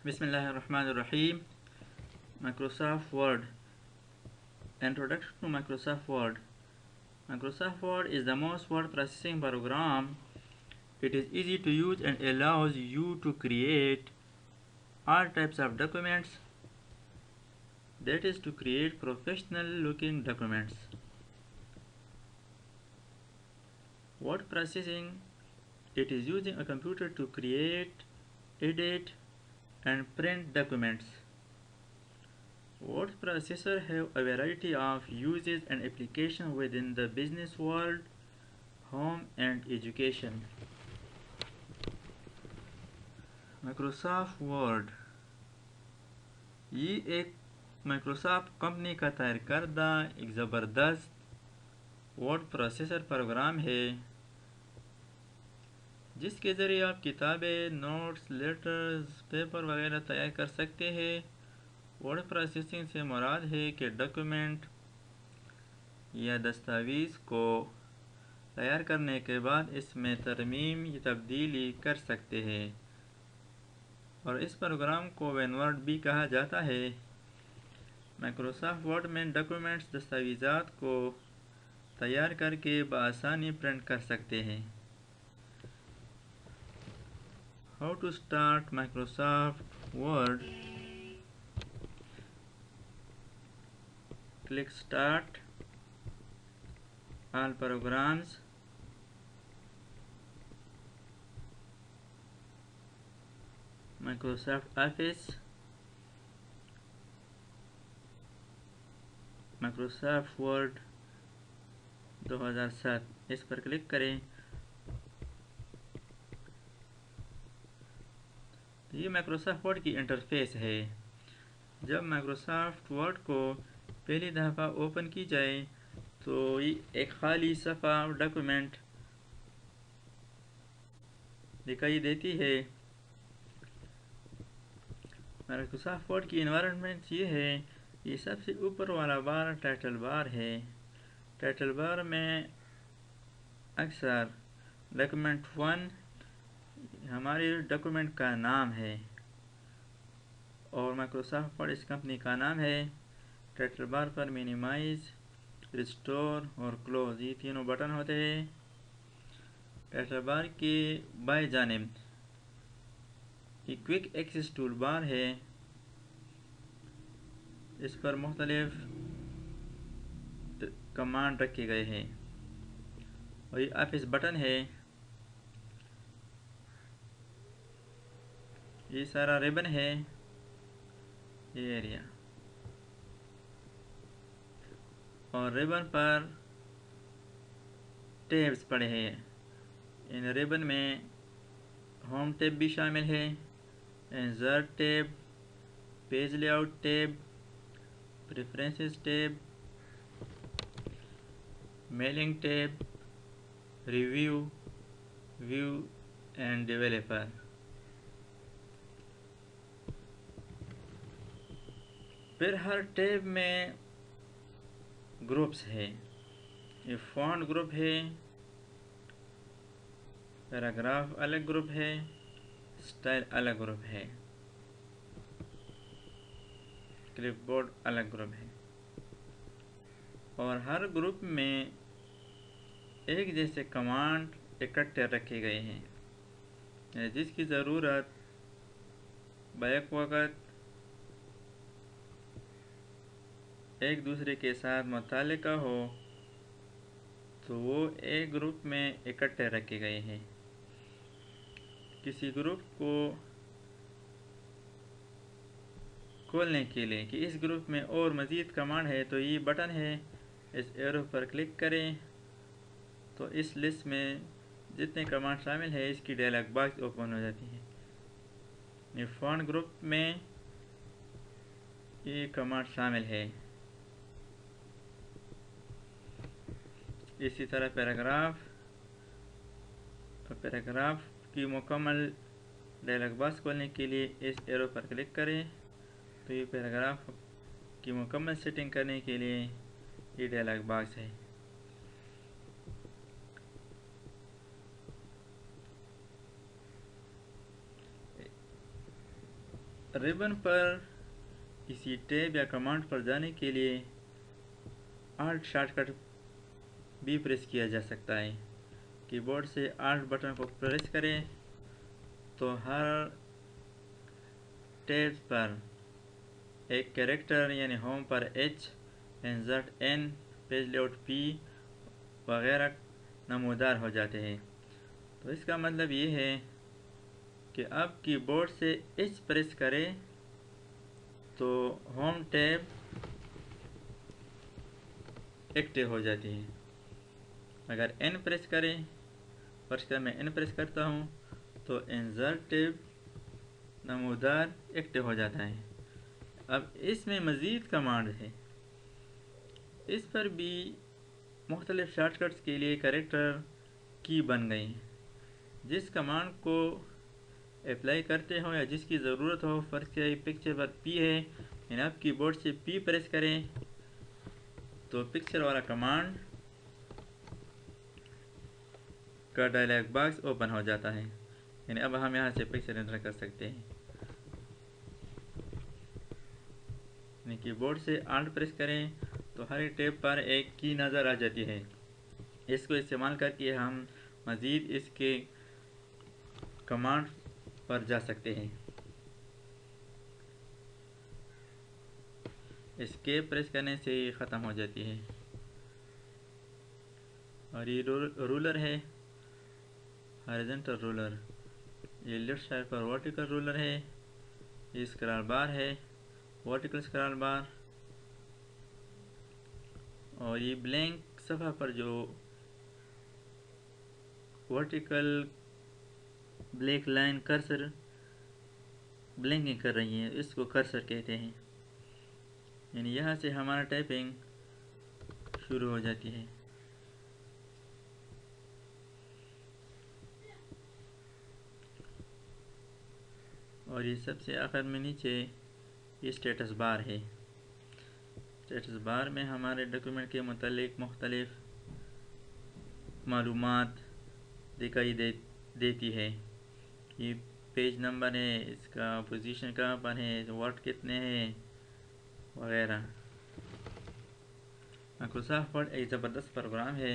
Bismillahirrahmanirrahim. Microsoft Word. Introduction to Microsoft Word. Microsoft Word is the most word processing program. It is easy to use and allows you to create all types of documents. That is, to create professional looking documents. Word processing. It is using a computer to create, edit, and print documents. Word processors have a variety of uses and applications within the business world, home, and education. Microsoft Word ये एक Microsoft company का तैयार करदा एक ज़बरदस्त word processor programme है जिसके ज़रिए आप किताबें, नोट्स, लेटर्स, पेपर वगैरह तैयार कर सकते हैं। वर्ड प्रोसेसिंग से मुराद है कि डॉक्यूमेंट या दस्तावेज़ को तैयार करने के बाद इसमें तरमीम या तब्दीली कर सकते हैं और इस प्रोग्राम को वेनवर्ड भी कहा जाता है। माइक्रोसॉफ्ट वर्ड में डॉक्यूमेंट्स दस्तावेज़ात को तैयार करके बआसानी प्रिंट कर सकते हैं। How to start Microsoft Word. Click start, all programs, Microsoft Office, Microsoft Word 2007 इस पर क्लिक करें। ये माइक्रोसॉफ्ट वर्ड की इंटरफेस है। जब माइक्रोसॉफ्ट वर्ड को पहली दफ़ा ओपन की जाए तो ये एक खाली सफ़ा डॉक्यूमेंट दिखाई देती है। माइक्रोसॉफ्ट वर्ड की एनवायरनमेंट ये है, ये सबसे ऊपर वाला बार टाइटल बार है। टाइटल बार में अक्सर डॉक्यूमेंट 1 हमारे डॉक्यूमेंट का नाम है और माइक्रोसॉफ्ट वर्ड इस कंपनी का नाम है। टाइटल बार पर मिनिमाइज, रिस्टोर और क्लोज ये तीनों बटन होते हैं। टाइटल बार के बाएं जानिब ये क्विक एक्सेस टूल बार है, इस पर मुख्तलिफ कमांड रखे गए हैं और ये ऑफिस बटन है। ये सारा रिबन है, ये एरिया, और रिबन पर टैब्स पड़े हैं। इन रिबन में होम टैब भी शामिल है, insert tab, page layout tab, preferences tab, mailing tab, review, view end developer. फिर हर टैब में ग्रुप्स है। ये फॉन्ट ग्रुप है, पैराग्राफ अलग ग्रुप है, स्टाइल अलग ग्रुप है, क्लिपबोर्ड अलग ग्रुप है और हर ग्रुप में एक जैसे कमांड इकट्ठे रखे गए हैं जिसकी ज़रूरत बैक वक़्त एक दूसरे के साथ मुतालिका हो तो वो एक ग्रुप में इकट्ठे रखे गए हैं। किसी ग्रुप को खोलने के लिए कि इस ग्रुप में और मज़ीद कमांड है तो ये बटन है, इस एरो पर क्लिक करें तो इस लिस्ट में जितने कमांड शामिल है इसकी डायलॉग बॉक्स ओपन हो जाती है। ये फॉन्ट ग्रुप में ये कमांड शामिल है। इसी तरह पैराग्राफ की मुकम्मल डायलॉग बॉक्स खोलने के लिए इस एरो पर क्लिक करें तो ये पैराग्राफ की मुकम्मल सेटिंग करने के लिए ये डायलॉग बॉक्स है। रिबन पर किसी टैब या कमांड पर जाने के लिए आल्ट शॉर्टकट भी प्रेस किया जा सकता है। कीबोर्ड से आल्ट बटन को प्रेस करें तो हर टैब पर एक कैरेक्टर यानी होम पर H, insert N, page layout P वगैरह नमूदार हो जाते हैं। तो इसका मतलब ये है कि अब कीबोर्ड से H प्रेस करें तो होम टैब एक्टिव हो जाती है। अगर N प्रेस करें, फर्स्ट मैं N प्रेस करता हूँ तो इंसर्ट टैब नमूदार एक्टिव हो जाता है। अब इसमें मज़ीद कमांड है, इस पर भी मुख्तलिफ शॉर्टकट्स के लिए कैरेक्टर की बन गई हैं। जिस कमांड को अप्लाई करते हो या जिसकी ज़रूरत हो, फर्स्ट के पिक्चर पर P है, यानी आप कीबोर्ड से P प्रेस करें तो पिक्चर वाला कमांड का डायलॉग बॉक्स ओपन हो जाता है, यानी अब हम यहाँ से पिक्चर एंटर कर सकते हैं। यानी कीबोर्ड से आल्ट प्रेस करें तो हर एक टैब पर एक की नज़र आ जाती है। इसको इस्तेमाल करके हम मज़ीद इसके कमांड पर जा सकते हैं। एस्केप प्रेस करने से ये ख़त्म हो जाती है। और ये रूलर है, हॉरिजॉन्टल रूलर। ये लेफ्ट साइड पर वर्टिकल रूलर है। ये स्क्रॉल बार है, वर्टिकल स्क्रॉल बार। और ये ब्लैंक सफ़ा पर जो vertical black line cursor blinking कर रही है, इसको कर्सर कहते हैं। यानी यहाँ से हमारा टाइपिंग शुरू हो जाती है। और ये सबसे आखिर में नीचे ये स्टेटस बार है। स्टेटस बार में हमारे डॉक्यूमेंट के मुतालिक मुख्तलिफ मालूमात दिखाई देती है। ये पेज नंबर है, इसका पोजीशन कहाँ पर है, वर्ड कितने हैं वगैरह। माइक्रोसॉफ्ट वर्ड एक ज़बरदस्त प्रोग्राम है।